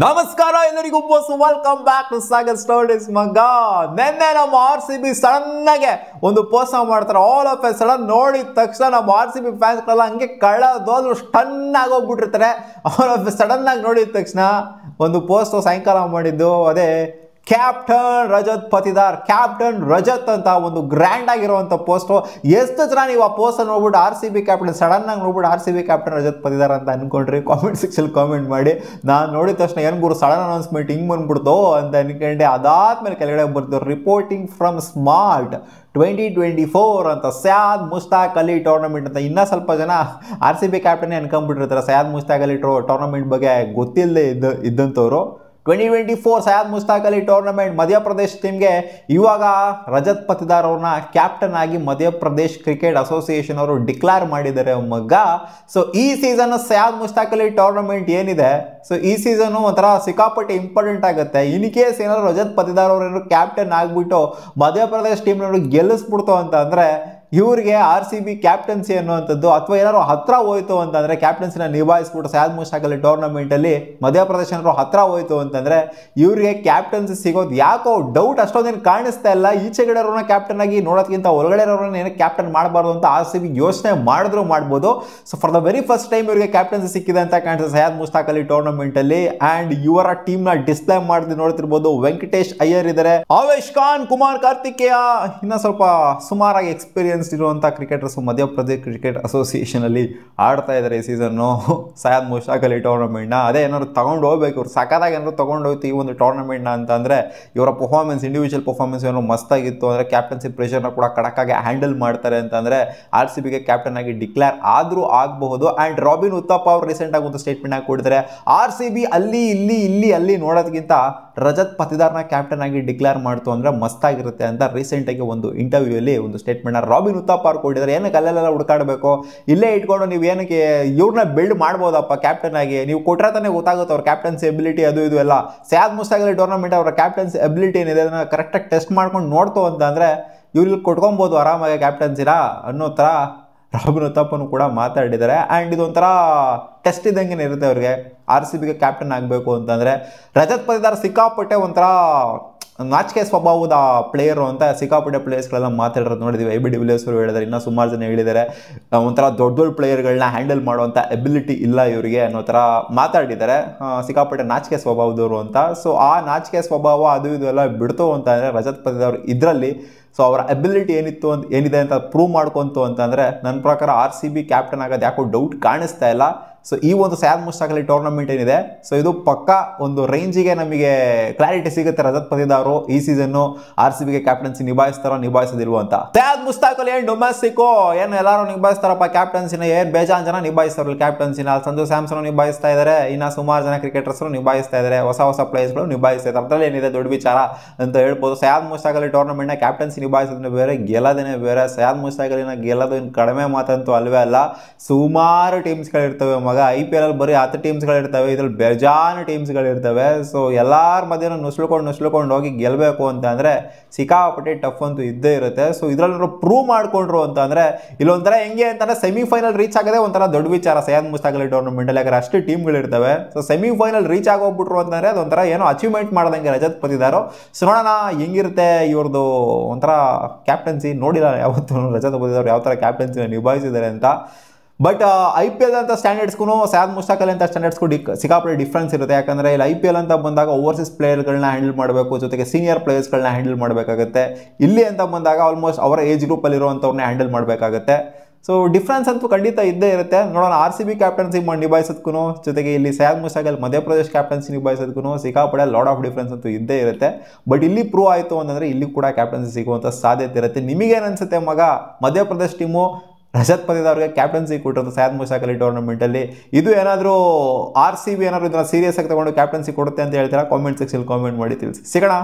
ನಮಸ್ಕಾರ ಎಲ್ಲರಿಗೂ welcome back to Sagar stories ಮಗ. ನಿನ್ನೆ ನಮ್ಮ RCB ಸಡನ್ ಆಗಿ ಒಂದು ಪೋಸ್ಟ್ ಮಾಡ್ತಾರೆ. ಆಲ್ ಆಫ್ ಎ ಸಡನ್ ನೋಡಿದ ತಕ್ಷಣ ನಮ್ಮ RCB ಫ್ಯಾನ್ಸ್ಗಳೆಲ್ಲ ಹಂಗೆ ಕಳ್ಳದೋದ್ರು ಸ್ಟನ್ ಆಗೋಗ್ಬಿಟ್ಟಿರ್ತಾರೆ. ಆಲ್ ಆಫ್ ಎ ಸಡನ್ ಆಗಿ ನೋಡಿದ ತಕ್ಷಣ ಒಂದು ಪೋಸ್ಟ್ ಸಾಯಂಕಾಲ ಮಾಡಿದ್ದು ಅದೇ ಕ್ಯಾಪ್ಟನ್ ರಜತ್ ಪತಿದಾರ್, ಕ್ಯಾಪ್ಟನ್ ರಜತ್ ಅಂತ ಒಂದು ಗ್ರ್ಯಾಂಡ್ ಆಗಿರುವಂಥ ಪೋಸ್ಟು. ಎಷ್ಟು ಜನ ನೀವು ಆ ಪೋಸ್ಟ್ ನೋಡ್ಬಿಟ್ಟು RCB ಕ್ಯಾಪ್ಟನ್ ಸಡನ್ ಆಗಿ ನೋಡ್ಬಿಟ್ಟು RCB ಕ್ಯಾಪ್ಟನ್ ರಜತ್ ಪತಿದಾರ್ ಅಂತ ಅನ್ಕೊಂಡ್ರಿ? ಕಾಮೆಂಟ್ ಸೆಕ್ಷನ್ ಕಾಮೆಂಟ್ ಮಾಡಿ. ನಾನು ನೋಡಿದ ತಕ್ಷಣ ಏನು ಗುರು ಸಡನ್ ಅನೌನ್ಸ್ಮೆಂಟ್ ಹಿಂಗೆ ಬಂದ್ಬಿಡ್ತು ಅಂತ ಅನ್ಕೊಂಡೆ. ಅದಾದ್ಮೇಲೆ ಕೆಳಗಡೆ ಬರ್ತು ರಿಪೋರ್ಟಿಂಗ್ ಫ್ರಮ್ ಸ್ಮಾರ್ಟ್ 2024 ಅಂತ ಸಯಾದ್ ಮುಸ್ತಾಕ್ ಅಲಿ ಟೂರ್ನಮೆಂಟ್ ಅಂತ. ಇನ್ನೂ ಸ್ವಲ್ಪ ಜನ RCB ಕ್ಯಾಪ್ಟನ್ನೇ ಅನ್ಕೊಂಡ್ಬಿಟ್ಟಿರ್ತಾರೆ. ಸಯಾದ್ ಮುಸ್ತಾಕ್ ಅಲಿ ಟೂರ್ನಮೆಂಟ್ ಬಗ್ಗೆ ಗೊತ್ತಿಲ್ಲದೆ ಇದ್ದಂಥವ್ರು. 2024 ಸಯಾದ್ ಮುಸ್ತಾಕ್ ಅಲಿ ಟೂರ್ನಮೆಂಟ್ ಮಧ್ಯಪ್ರದೇಶ್ ಟೀಮ್ಗೆ ಇವಾಗ ರಜತ್ ಪತಿದಾರ್ ಅವ್ರನ್ನ ಕ್ಯಾಪ್ಟನ್ ಆಗಿ ಮಧ್ಯಪ್ರದೇಶ್ ಕ್ರಿಕೆಟ್ ಅಸೋಸಿಯೇಷನ್ ಅವರು ಡಿಕ್ಲೇರ್ ಮಾಡಿದ್ದಾರೆ ಮಗ. ಸೊ ಈ ಸೀಸನ್ ಸಯಾದ್ ಮುಸ್ತಾಕ್ ಅಲಿ ಟೂರ್ನಮೆಂಟ್ ಏನಿದೆ, ಸೊ ಈ ಸೀಸನ್ ಒಂಥರ ಸಿಕ್ಕಾಪಟ್ಟೆ ಇಂಪಾರ್ಟೆಂಟ್ ಆಗುತ್ತೆ. ಇನ್ ಕೇಸ್ ಏನಾದ್ರು ರಜತ್ ಪತಿದಾರ್ ಅವರು ಕ್ಯಾಪ್ಟನ್ ಆಗಿಬಿಟ್ಟು ಮಧ್ಯಪ್ರದೇಶ್ ಟೀಮ್ನವ್ರು ಗೆಲ್ಲಿಸ್ಬಿಡ್ತು ಅಂತ ಅಂದರೆ ಇವ್ರಿಗೆ RCB ಕ್ಯಾಪ್ಟನ್ಸಿ ಅನ್ನುವಂಥದ್ದು ಅಥವಾ ಏನಾದ್ರು ಹತ್ರ ಹೋಯ್ತು ಅಂತಂದರೆ ಕ್ಯಾಪ್ಟನ್ಸಿನ ನಿಭಾಯಿಸ್ಬಿಟ್ಟು ಸಯಾದ್ ಮುಸ್ತಾಕ್ ಅಲಿ ಟೂರ್ನಮೆಂಟಲ್ಲಿ ಮಧ್ಯಪ್ರದೇಶನವರು ಹತ್ರ ಹೋಯ್ತು ಅಂತಂದರೆ ಇವ್ರಿಗೆ ಕ್ಯಾಪ್ಟನ್ಸಿ ಸಿಗೋದು ಯಾಕೋ ಡೌಟ್ ಅಷ್ಟೊಂದೇನು ಕಾಣಿಸ್ತಾ ಇಲ್ಲ. ಈಚೆಗಡೆ ಅವ್ರನ್ನ ಕ್ಯಾಪ್ಟನ್ ಆಗಿ ನೋಡೋದಕ್ಕಿಂತ ಒಳಗಡೆ ಅವ್ರನ್ನ ಏನಕ್ಕೆ ಕ್ಯಾಪ್ಟನ್ ಮಾಡಬಾರ್ದು ಅಂತ RCB ಯೋಚನೆ ಮಾಡಿದ್ರು ಮಾಡ್ಬೋದು. So for the very first time ಇವರಿಗೆ ಕ್ಯಾಪ್ಟನ್ಸಿ ಸಿಕ್ಕಿದೆ ಅಂತ ಕಾಣಿಸುತ್ತೆ ಸಯಾದ್ ಮುಸ್ತಾಕ್ ಅಲಿ ಟೂರ್ನಮೆಂಟಲ್ಲಿ. ಆ್ಯಂಡ್ ಇವರ ಟೀಮ್ನ ಡಿಸ್ಪ್ಲೇ ಮಾಡಿ ನೋಡ್ತಿರ್ಬೋದು. ವೆಂಕಟೇಶ್ ಅಯ್ಯರ್ ಇದ್ದಾರೆ, ಆವೇಶ್ ಖಾನ್, ಕುಮಾರ್ ಕಾರ್ತಿಕೇಯ, ಇನ್ನೂ ಸ್ವಲ್ಪ ಸುಮಾರಾಗಿ ಎಕ್ಸ್ಪೀರಿಯನ್ಸ್ ಇರುವಂಥ ಕ್ರಿಕೆಟರ್ಸ್ ಮಧ್ಯಪ್ರದೇಶ್ ಕ್ರಿಕೆಟ್ ಅಸೋಸಿಯೇಷನ್ ಅಲ್ಲಿ ಆಡ್ತಾ ಇದ್ದಾರೆ ಈ ಸೀಸನ್ನು ಸಯಾದ್ ಮುಸ್ತಾಕ್ ಅಲಿ ಟೂರ್ನಮೆಂಟ್ನ. ಅದೇ ಏನಾದ್ರು ತಗೊಂಡು ಹೋಗ್ಬೇಕು ಇವ್ರು, ಸಖತ್ತಾಗಿ ಏನಾದ್ರು ತಗೊಂಡು ಹೋಗ್ತು ಈ ಒಂದು ಟೂರ್ನಮೆಂಟ್ನ ಅಂತಂದರೆ ಇವರ ಪರ್ಫಾರ್ಮೆನ್ಸ್, ಇಂಡಿವಿಜುವಲ್ ಪರ್ಫಾರ್ಮೆನ್ಸ್ ಏನೋ ಮಸ್ತಾಗಿತ್ತು ಅಂದರೆ ಕ್ಯಾಪ್ಟನ್ಸಿ ಪ್ರೆಷರ್ನ ಕೂಡ ಕಡಕ್ಕಾಗಿ ಹ್ಯಾಂಡಲ್ ಮಾಡ್ತಾರೆ ಅಂತಂದರೆ RCBಗೆ ಕ್ಯಾಪ್ಟನ್ ಆಗಿ ಡಿಕ್ಲೇರ್ ಆದರೂ ಆಗಬಹುದು. ಆ್ಯಂಡ್ ರಾಬಿನ್ ಉತ್ತಪ್ಪ ಅವರು ರೀಸೆಂಟಾಗಿ ಒಂದು ಸ್ಟೇಟ್ಮೆಂಟ್ ಆಗಿ ಕೊಟ್ಟಿದ್ದಾರೆ, RCB ಅಲ್ಲಿ ನೋಡೋದಕ್ಕಿಂತ ರಜತ್ ಪತಿದಾರ್ನ ಕ್ಯಾಪ್ಟನ್ ಆಗಿ ಡಿಕ್ಲೇರ್ ಮಾಡ್ತು ಅಂದರೆ ಮಸ್ತಾಗಿರುತ್ತೆ ಅಂತ ರೀಸೆಂಟಾಗಿ ಒಂದು ಇಂಟರ್ವ್ಯೂ ಅಲ್ಲಿ ಒಂದು ಸ್ಟೇಟ್ಮೆಂಟ್ನ ರಾಬಿನ್ ಉತ್ತಪ್ಪ ಅವ್ರು ಕೊಟ್ಟಿದ್ದಾರೆ. ಏನಕ್ಕೆ ಅಲ್ಲೆಲ್ಲ ಹುಡುಕಾಡಬೇಕು, ಇಲ್ಲೇ ಇಟ್ಕೊಂಡು ನೀವು ಏನಕ್ಕೆ ಇವ್ರನ್ನ ಬಿಲ್ಡ್ ಮಾಡ್ಬೋದಪ್ಪ ಕ್ಯಾಪ್ಟನ್ ಆಗಿ, ನೀವು ಕೊಟ್ಟರೆ ತಾನೇ ಗೊತ್ತಾಗುತ್ತೆ ಅವ್ರ ಕ್ಯಾಪ್ಟನ್ಸಿ ಎಬಿಲಿಟಿ ಅದು ಇದು ಎಲ್ಲ. ಸಯಾದ್ ಮುಸ್ತಾಕ್ ಅಲಿ ಟೂರ್ನಮೆಂಟ್ ಅವರ ಕ್ಯಾಪ್ಟನ್ಸಿ ಎಬಿಲಿಟಿ ಏನಿದೆ ಅದನ್ನು ಕರೆಕ್ಟಾಗಿ ಟೆಸ್ಟ್ ಮಾಡ್ಕೊಂಡು ನೋಡ್ತು ಅಂತ ಅಂದರೆ ಇವ್ರಿಗೆ ಕೊಟ್ಕೊಬೋದು ಆರಾಮಾಗಿ ಕ್ಯಾಪ್ಟನ್ಸಿನ ಅನ್ನೋ ಥರ ರಾಬಿನ್ ಉತ್ತಪ್ಪನು ಕೂಡ ಮಾತಾಡಿದ್ದಾರೆ. ಆ್ಯಂಡ್ ಇದೊಂಥರ ಟೆಸ್ಟ್ ಇದ್ದಂಗೆ ಇರುತ್ತೆ ಅವ್ರಿಗೆ RCBಗೆ ಕ್ಯಾಪ್ಟನ್ ಆಗಬೇಕು ಅಂತಂದರೆ. ರಜತ್ ಪತಿದಾರ್ ಸಿಕ್ಕಾಪಟ್ಟೆ ಒಂಥರ ನಾಚಿಕೆ ಸ್ವಭಾವದ ಪ್ಲೇಯರು ಅಂತ ಸಿಕ್ಕಾಪಟ್ಟೆ ಪ್ಲೇಯರ್ಸ್ಗಳೆಲ್ಲ ಮಾತಾಡಿರೋದು ನೋಡಿದ್ದೀವಿ. IB de Villiers ಅವರು ಹೇಳಿದ್ದಾರೆ, ಇನ್ನೂ ಸುಮಾರು ಜನ ಹೇಳಿದ್ದಾರೆ ಒಂಥರ ದೊಡ್ಡ ಪ್ಲೇಯರ್ಗಳನ್ನ ಹ್ಯಾಂಡಲ್ ಮಾಡುವಂಥ ಎಬಿಲಿಟಿ ಇಲ್ಲ ಇವರಿಗೆ ಅನ್ನೋ ಥರ ಮಾತಾಡಿದ್ದಾರೆ. ಸಿಕ್ಕಾಪಟ್ಟೆ ನಾಚಿಕೆ ಸ್ವಭಾವದವರು ಅಂತ. ಸೊ ಆ ನಾಚಿಕೆ ಸ್ವಭಾವ ಅದು ಇದು ಎಲ್ಲ ಬಿಡ್ತು ಅಂತ ಅಂದರೆ ರಜತ್ ಪತಿದಾರ್ ಇದರಲ್ಲಿ ಸೊ ಅವರ ಎಬಿಲಿಟಿ ಏನಿದೆ ಅಂತ ಪ್ರೂವ್ ಮಾಡ್ಕೊಂತು ಅಂತಂದರೆ ನನ್ನ ಪ್ರಕಾರ RCB ಕ್ಯಾಪ್ಟನ್ ಆಗೋದು ಯಾಕೋ ಡೌಟ್ ಕಾಣಿಸ್ತಾ ಇಲ್ಲ. ಸೊ ಈ ಒಂದು ಸಯಾದ್ ಮುಸ್ತಾಕ್ ಅಲಿ ಟೂರ್ನಮೆಂಟ್ ಏನಿದೆ, ಸೊ ಇದು ಪಕ್ಕಾ ಒಂದು ರೇಂಜಿಗೆ ನಮಗೆ ಕ್ಲಾರಿಟಿ ಸಿಗುತ್ತೆ ರಜತ್ ಪತಿದಾರ್ ಈ ಸೀಸನ್ನು RCBಗೆ ಕ್ಯಾಪ್ಟನ್ಸಿ ನಿಭಾಯಿಸೋದಿಲ್ವ ಅಂತ. ಸಯಾದ್ ಮುಸ್ತಾಕ್ ಅಲಿ ಏನು ಡೊಮೆಸ್ಟಿಕ್ ಏನು ಎಲ್ಲರೂ ನಿಭಾಯಿಸ್ತಾರಪ್ಪ ಕ್ಯಾಪ್ಟನ್ಸಿನ, ಏನು ಬೇಜಾನ್ ಜನ ನಿಭಾಯಿಸ್ತಾರಲ್ಲ ಕ್ಯಾಪ್ಟನ್ಸಿನ. ಸಂಜು ಸ್ಯಾಮ್ಸನ್ ನಿಭಾಯಿಸ್ತಾ ಇದ್ದಾರೆ, ಇನ್ನು ಸುಮಾರು ಜನ ಕ್ರಿಕೆಟರ್ಸ್ ನಿಭಾಯಿಸ್ತಾ ಇದ್ದಾರೆ, ಹೊಸ ಪ್ಲೇಯರ್ಸ್ಗಳು ನಿಭಾಯಿಸ್ತಾ ಇದ್ದಾರೆ. ಅದರಲ್ಲಿ ಏನಿದೆ ದೊಡ್ಡ ವಿಚಾರ ಅಂತ ಹೇಳ್ಬೋದು. ಸಯಾದ್ ಮುಸ್ತಾಕ್ ಅಲಿ ಟೂರ್ನಮೆಂಟ್ನ ಕ್ಯಾಪ್ಟನ್ಸಿ ನಿಭಾಯಿಸೋದನ್ನ ಬೇರೆ, ಗೆಲ್ಲೋದೇನೆ ಬೇರೆ. ಸಯಾದ್ ಮುಸ್ತಾಕ್ ಅಲಿನ ಗೆಲ್ಲೋದು ಇನ್ನು ಕಡಿಮೆ ಮಾತಂತೂ ಅಲ್ವೇ ಅಲ್ಲ. ಸುಮಾರು ಟೀಮ್ಸ್ಗಳಿರ್ತವೆ ಮಗ, IPL ಅಲ್ಲಿ ಬರೀ 10 ಟೀಮ್ಸ್ಗಳಿರ್ತವೆ, ಇದ್ರಲ್ಲಿ ಬೇಜಾನ್ ಟೀಮ್ಸ್ಗಳಿರ್ತವೆ. ಸೊ ಎಲ್ಲರ ಮಧ್ಯೆ ನುಸ್ಲುಕೊಂಡು ಹೋಗಿ ಗೆಲ್ಲಬೇಕು ಅಂತ ಅಂದರೆ ಸಿಕ್ಕಾಪಟ್ಟೆ ಟಫ್ ಅಂತೂ ಇದ್ದೇ ಇರುತ್ತೆ. ಸೊ ಇದರಲ್ಲಿ ಪ್ರೂವ್ ಮಾಡ್ಕೊಂಡ್ರು ಅಂತ ಅಂದರೆ ಇಲ್ಲೊಂಥರ ಹೆಂಗೆ ಅಂತಂದರೆ ಸೆಮಿಫೈನಲ್ ರೀಚ್ ಆಗೋದೇ ಒಂಥರ ದೊಡ್ಡ ವಿಚಾರ ಸಯಾದ್ ಮುಸ್ತಾಕ್ ಅಲಿ ಟೂರ್ನಮೆಂಟಲ್ಲಿ. ಯಾಕಂದ್ರೆ ಅಷ್ಟು ಟೀಮ್ಗಳಿರ್ತವೆ. ಸೊ ಸೆಮಿಫೈನಲ್ ರೀಚ್ ಆಗೋಗ್ಬಿಟ್ರು ಅಂತಂದರೆ ಅದೊಂಥರ ಏನೋ ಅಚೀವ್ಮೆಂಟ್ ಮಾಡ್ದಂಗೆ ರಜತ್ ಪತಿದಾರ್. ಸೊ ನೋಡೋಣ ಹೆಂಗಿರುತ್ತೆ ಇವ್ರದ್ದು ಒಂಥರ ಕ್ಯಾಪ್ಟನ್ಸಿ. ನೋಡಿಲ್ಲ ಯಾವತ್ತು ರಜತ್ ಪತಿದಾರ್ ಯಾವ ಥರ ಕ್ಯಾಪ್ಟನ್ಸಿನ ನಿಭಾಯಿಸಿದ್ದಾರೆ ಅಂತ. ಬಟ್ IPL ಅಂತ ಸ್ಟ್ಯಾಂಡರ್ಡ್ಸ್ಗೂ ಸಯಾದ್ ಮುಸ್ತಾಕ್ ಅಲಿ ಅಂತ ಸ್ಟ್ಯಾಂಡರ್ಡ್ಸ್ಗೂ ಸಿಕ್ಕಾಪಟ್ಟೆ ಡಿಫ್ರೆನ್ಸ್ ಇರುತ್ತೆ. ಯಾಕಂದರೆ ಇಲ್ಲಿ IPL ಅಂತ ಬಂದಾಗ ಓವರ್ಸೀಸ್ ಪ್ಲೇಯರ್ಗಳನ್ನ ಹ್ಯಾಂಡಲ್ ಮಾಡಬೇಕು, ಜೊತೆಗೆ ಸೀನಿಯರ್ ಪ್ಲೇಯರ್ಸ್ಗಳನ್ನ ಹ್ಯಾಂಡಲ್ ಮಾಡಬೇಕಾಗುತ್ತೆ. ಇಲ್ಲಿ ಅಂತ ಬಂದಾಗ ಆಲ್ಮೋಸ್ಟ್ ಅವರ ಏಜ್ ಗ್ರೂಪಲ್ಲಿರುವಂಥವ್ರನ್ನೇ ಹ್ಯಾಂಡಲ್ ಮಾಡಬೇಕಾಗುತ್ತೆ. ಸೊ ಡಿಫ್ರೆನ್ಸ್ ಅಂತೂ ಖಂಡಿತ ಇದ್ದೇ ಇರುತ್ತೆ. ನೋಡೋಣ RCB ಕ್ಯಾಪ್ಟನ್ಸಿ ನಿಭಾಯಿಸೋದಕ್ಕೂ ಜೊತೆಗೆ ಇಲ್ಲಿ ಸಯಾದ್ ಮುಸ್ತಾಕ್ ಅಲಿ ಮಧ್ಯಪ್ರದೇಶ್ ಕ್ಯಾಪ್ಟನ್ಸಿ ನಿಭಾಯಿಸೋದಕ್ಕೂ ಸಿಕ್ಕಾಪಟ್ಟೆ ಲಾಟ್ ಆಫ್ ಡಿಫ್ರೆನ್ಸ್ ಅಂತೂ ಇದ್ದೇ ಇರುತ್ತೆ. ಬಟ್ ಇಲ್ಲಿ ಪ್ರೂವ್ ಆಯಿತು ಅಂತಂದರೆ ಇಲ್ಲಿ ಕೂಡ ಕ್ಯಾಪ್ಟನ್ಸಿ ಸಿಗುವಂಥ ಸಾಧ್ಯತೆ ಇರುತ್ತೆ. ನಿಮಗೇನು ಅನಿಸುತ್ತೆ ಮಗ, ಮಧ್ಯಪ್ರದೇಶ್ ಟೀಮು ರಜತ್ ಪತಿದಾರ್ಗೆ ಕ್ಯಾಪ್ಟನ್ಸಿ ಕೊಟ್ಟಿರೋದು ಸಯಾದ್ ಮುಸ್ತಾಕ್ ಅಲಿ ಟೂರ್ನಮೆಂಟಲ್ಲಿ, ಇದು ಏನಾದರೂ RCB ಏನಾದರೂ ಇದನ್ನು ಸೀರಿಯಸ್ ಆಗಿ ತಗೊಂಡು ಕ್ಯಾಪ್ಟನ್ಸಿ ಕೊಡುತ್ತೆ ಅಂತ ಹೇಳ್ತೀರಾ? ಕಾಮೆಂಟ್ ಸೆಕ್ಷನ್ ಕಾಮೆಂಟ್ ಮಾಡಿ ತಿಳಿಸಿ. ಸಿಗೋಣ.